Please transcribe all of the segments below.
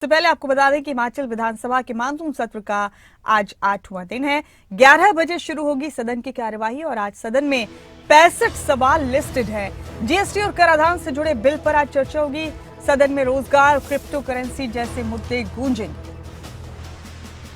तो पहले आपको बता दें कि हिमाचल विधानसभा के मानसून सत्र का आज 8वां दिन है। 11 बजे शुरू होगी सदन की कार्यवाही और आज सदन में 65 सवाल लिस्टेड है। जीएसटी और कराधान से जुड़े बिल पर आज चर्चा होगी। सदन में रोजगार, क्रिप्टो करेंसी जैसे मुद्दे गूंजेंगे।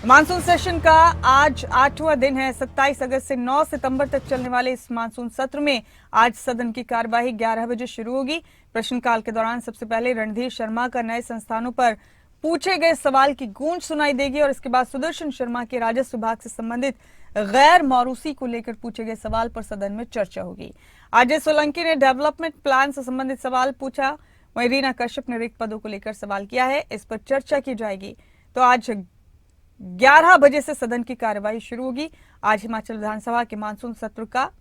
मानसून सेशन का आज 8वां दिन है। 27 अगस्त से 9 सितंबर तक चलने वाले इस मानसून सत्र में आज सदन की कार्यवाही 11 बजे शुरू होगी। प्रश्नकाल के दौरान सबसे पहले रणधीर शर्मा का नए संस्थानों पर पूछे गए सवाल की गूंज सुनाई देगी और इसके बाद सुदर्शन शर्मा के राजस्व विभाग से संबंधित गैर मौरूसी को लेकर पूछे गए सवाल पर सदन में चर्चा होगी। अजय सोलंकी ने डेवलपमेंट प्लान से संबंधित सवाल पूछा, वहीं रीना कश्यप ने रिक्त पदों को लेकर सवाल किया है। इस पर चर्चा की जाएगी। तो आज 11 बजे से सदन की कार्यवाही शुरू होगी। आज हिमाचल विधानसभा के मानसून सत्र का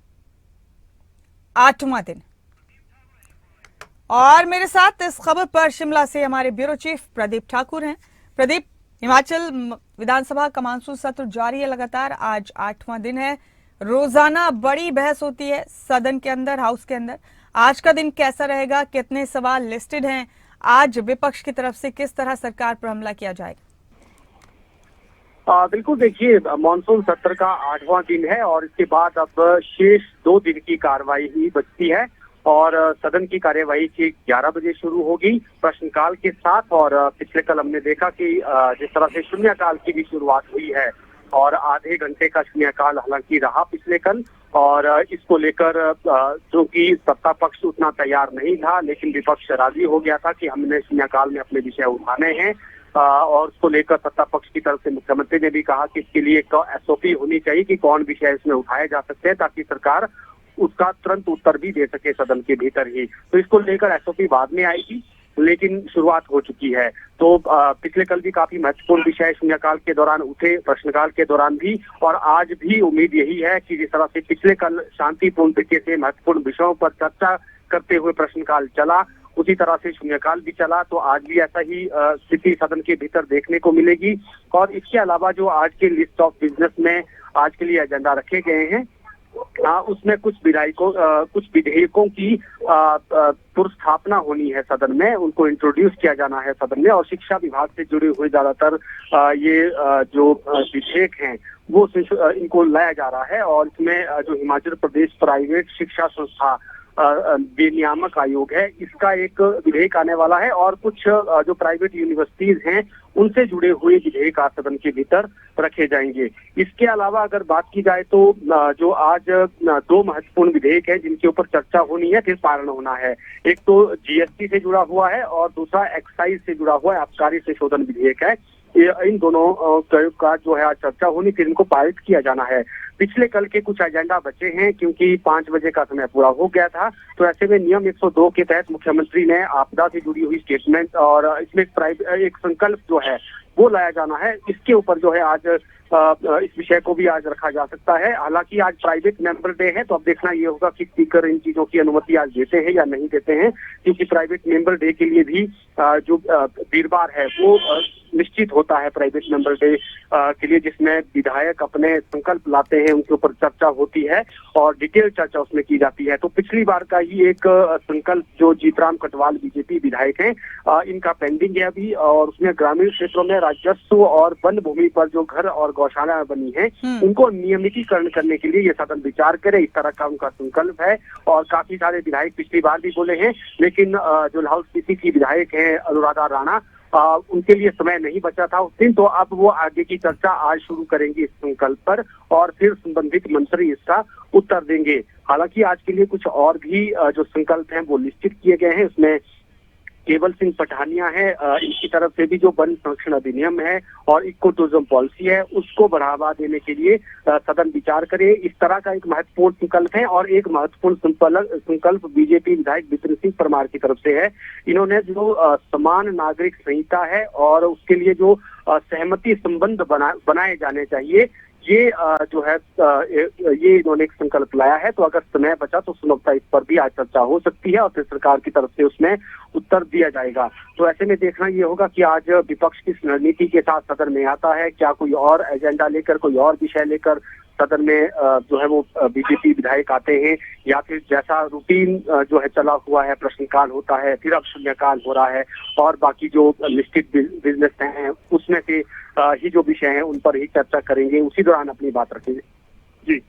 8वां दिन। और मेरे साथ इस खबर पर शिमला से हमारे ब्यूरो चीफ प्रदीप ठाकुर हैं। प्रदीप, हिमाचल विधानसभा का मानसून सत्र जारी है लगातार। आज 8वां दिन है। रोजाना बड़ी बहस होती है सदन के अंदर, हाउस के अंदर। आज का दिन कैसा रहेगा? कितने सवाल लिस्टेड हैं? आज विपक्ष की तरफ से किस तरह सरकार पर हमला किया जाएगा? बिल्कुल, देखिए, मानसून सत्र का 8वां दिन है और इसके बाद अब शेष 2 दिन की कार्रवाई ही बचती है और सदन की कार्यवाही 11 बजे शुरू होगी प्रश्नकाल के साथ। और पिछले कल हमने देखा कि जिस तरह से शून्यकाल की भी शुरुआत हुई है और आधे घंटे का शून्यकाल हालांकि रहा पिछले कल, और इसको लेकर जो कि सत्ता पक्ष उतना तैयार नहीं था, लेकिन विपक्ष राजी हो गया था कि हमने शून्यकाल में अपने विषय उठाने हैं। और उसको लेकर सत्ता पक्ष की तरफ से मुख्यमंत्री ने भी कहा कि इसके लिए एक एसओपी होनी चाहिए कि कौन विषय इसमें उठाए जा सकते हैं, ताकि सरकार उसका तुरंत उत्तर भी दे सके सदन के भीतर ही। तो इसको लेकर एसओपी बाद में आएगी, लेकिन शुरुआत हो चुकी है। तो पिछले कल भी काफी महत्वपूर्ण विषय शून्यकाल के दौरान उठे, प्रश्नकाल के दौरान भी, और आज भी उम्मीद यही है कि जिस तरह से पिछले कल शांतिपूर्ण तरीके से महत्वपूर्ण विषयों पर चर्चा करते हुए प्रश्नकाल चला, उसी तरह से शून्यकाल भी चला। तो आज भी ऐसा ही स्थिति सदन के भीतर देखने को मिलेगी। और इसके अलावा जो आज के लिस्ट ऑफ बिजनेस में आज के लिए एजेंडा रखे गए हैं, उसमें कुछ विधेयकों की पुरस्थापना होनी है सदन में, उनको इंट्रोड्यूस किया जाना है सदन में। और शिक्षा विभाग से जुड़े हुए ज्यादातर ये जो विधेयक हैं वो इनको लाया जा रहा है। और इसमें जो हिमाचल प्रदेश प्राइवेट शिक्षा संस्था विनियामक आयोग है, इसका एक विधेयक आने वाला है और कुछ जो प्राइवेट यूनिवर्सिटीज हैं उनसे जुड़े हुए विधेयक आज सदन के भीतर रखे जाएंगे। इसके अलावा अगर बात की जाए तो जो आज 2 महत्वपूर्ण विधेयक हैं जिनके ऊपर चर्चा होनी है, फिर पारण होना है। एक तो जीएसटी से जुड़ा हुआ है और दूसरा एक्साइज से जुड़ा हुआ है, आबकारी संशोधन विधेयक है। इन दोनों का जो है आज चर्चा होनी, फिर इनको पारित किया जाना है। पिछले कल के कुछ एजेंडा बचे हैं क्योंकि 5 बजे का समय पूरा हो गया था। तो ऐसे में नियम 102 के तहत मुख्यमंत्री ने आपदा से जुड़ी हुई स्टेटमेंट और इसमें एक संकल्प जो है वो लाया जाना है। इसके ऊपर जो है आज इस विषय को भी आज रखा जा सकता है। हालांकि आज प्राइवेट मेंबर डे है, तो अब देखना ये होगा कि स्पीकर इन चीजों की अनुमति आज देते हैं या नहीं देते हैं, क्योंकि प्राइवेट मेंबर डे के लिए भी जो वीरवार है वो निश्चित होता है प्राइवेट मेंबर डे के लिए, जिसमें विधायक अपने संकल्प लाते हैं, उनके ऊपर चर्चा होती है और डिटेल चर्चा उसमें की जाती है। तो पिछली बार का ही एक संकल्प जो जीतराम कटवाल बीजेपी विधायक हैं, इनका पेंडिंग है अभी, और उसमें ग्रामीण क्षेत्रों में राजस्व और वन भूमि पर जो घर और गौशाला बनी है उनको नियमितीकरण करने के लिए ये सदन विचार करे, इस तरह का उनका संकल्प है। और काफी सारे विधायक पिछली बार भी बोले हैं, लेकिन जो लाहौल स्पीति की विधायक है अनुराधा राणा, उनके लिए समय नहीं बचा था उस दिन, तो अब वो आगे की चर्चा आज शुरू करेंगी इस संकल्प पर और फिर संबंधित मंत्री इसका उत्तर देंगे। हालांकि आज के लिए कुछ और भी जो संकल्प हैं वो निश्चित किए गए हैं। उसमें केवल सिंह पठानिया है, इनकी तरफ से भी जो वन संरक्षण अधिनियम है और इको टूरिज्म पॉलिसी है उसको बढ़ावा देने के लिए सदन विचार करे, इस तरह का एक महत्वपूर्ण संकल्प है। और एक महत्वपूर्ण संकल्प बीजेपी विधायक विपिन सिंह परमार की तरफ से है। इन्होंने जो समान नागरिक संहिता है और उसके लिए जो सहमति संबंध बनाए जाने चाहिए, ये जो है ये इन्होंने एक संकल्प लाया है। तो अगर समय बचा तो सुलभता इस पर भी आज चर्चा हो सकती है और फिर सरकार की तरफ से उसमें उत्तर दिया जाएगा। तो ऐसे में देखना ये होगा कि आज विपक्ष किस रणनीति के साथ सदन में आता है, क्या कोई और एजेंडा लेकर, कोई और विषय लेकर सदन में जो है वो बीजेपी विधायक आते हैं, या फिर जैसा रूटीन जो है चला हुआ है, प्रश्नकाल होता है, फिर अब शून्यकाल हो रहा है और बाकी जो लिस्टेड बिजनेस हैं उसमें से ही जो विषय हैं उन पर ही चर्चा करेंगे, उसी दौरान अपनी बात रखेंगे। जी।